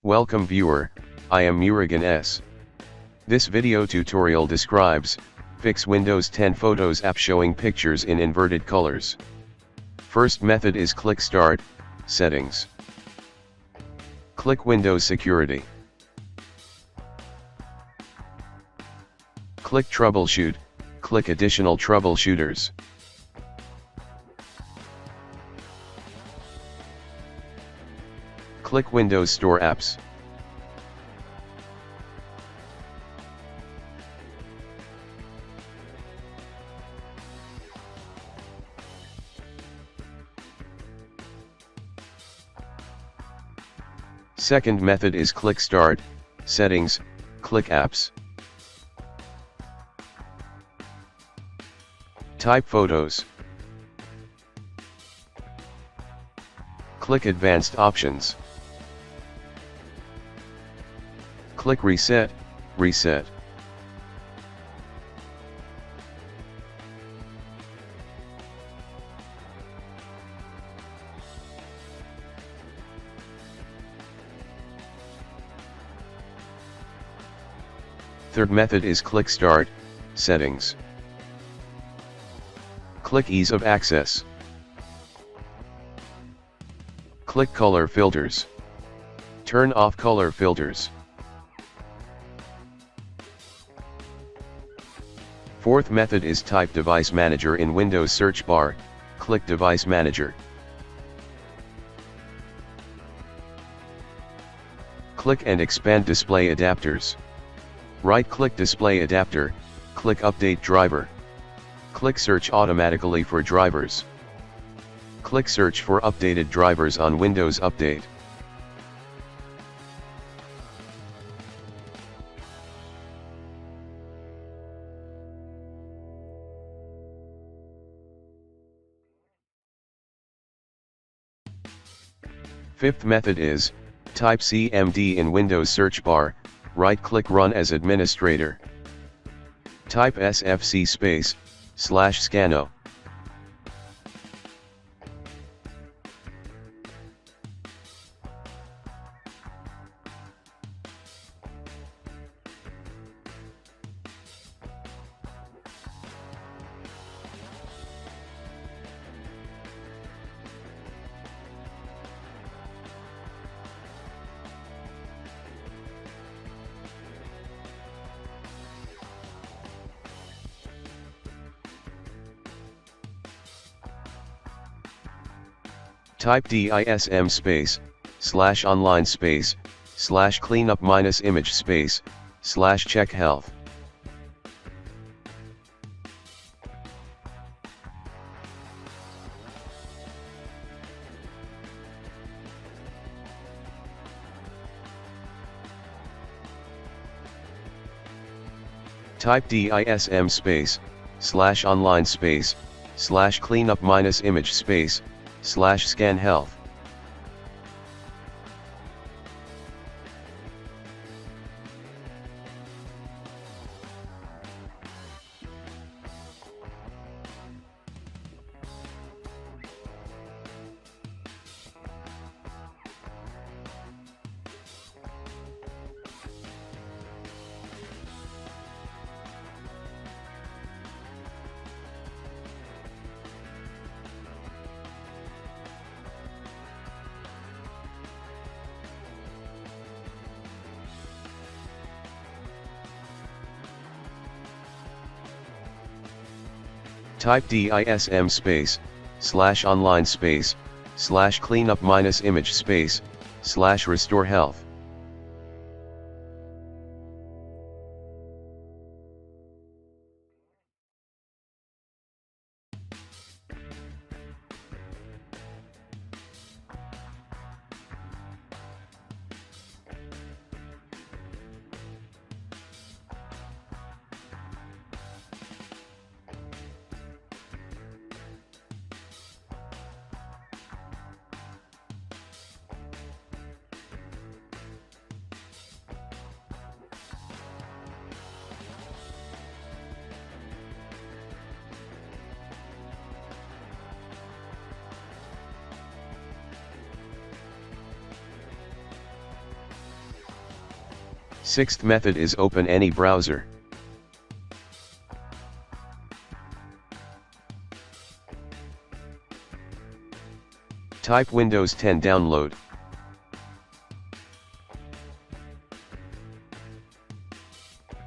Welcome viewer, I am Murugan S. This video tutorial describes, fix Windows 10 Photos app showing pictures in inverted colors. First method is click Start, Settings. Click Windows Security. Click Troubleshoot, click Additional Troubleshooters. Click Windows Store Apps. Second method is click Start, Settings, click Apps. Type Photos. Click Advanced Options. Click Reset, Reset. Third method is click Start, Settings. Click Ease of Access. Click Color Filters. Turn off color filters. Fourth method is type Device Manager in Windows search bar, click Device Manager. Click and expand Display Adapters. Right-click Display Adapter, click Update Driver. Click Search automatically for drivers. Click Search for updated drivers on Windows Update. Fifth method is, type CMD in Windows search bar, right-click Run as Administrator. Type SFC /scanno. Type DISM /online /cleanup -image /check health. Type DISM /online /cleanup -image /scan health. Type DISM /online /cleanup -image /restore health. Sixth method is open any browser. Type Windows 10 download.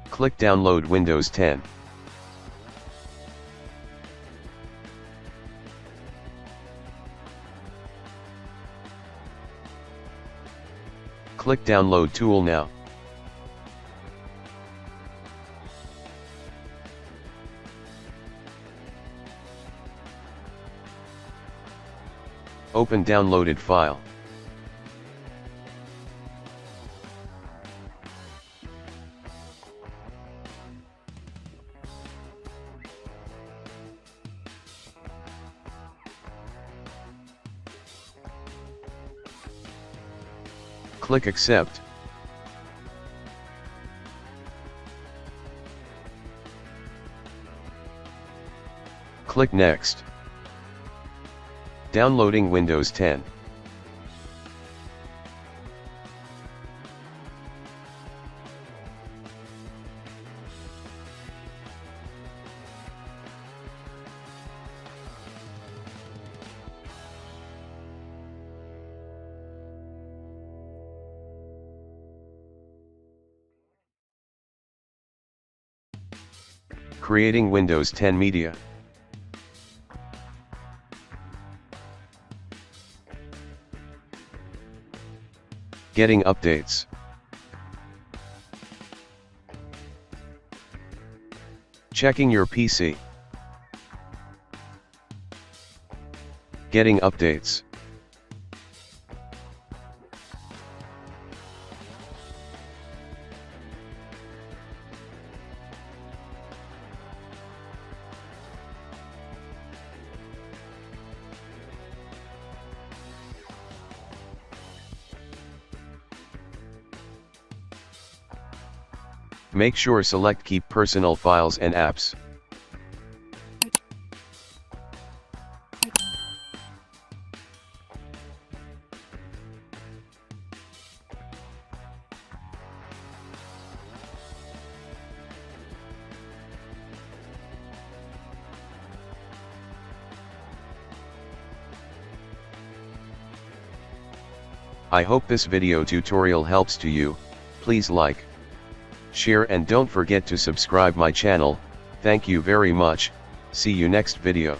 Click download Windows 10. Click download tool now. Open downloaded file. Click accept. Click next. Downloading Windows 10. Creating Windows 10 media. Getting updates. Checking your PC. Getting updates. Make sure select Keep Personal Files and Apps. I hope this video tutorial helps to you. Please like, share and don't forget to subscribe my channel. Thank you very much. See you next video.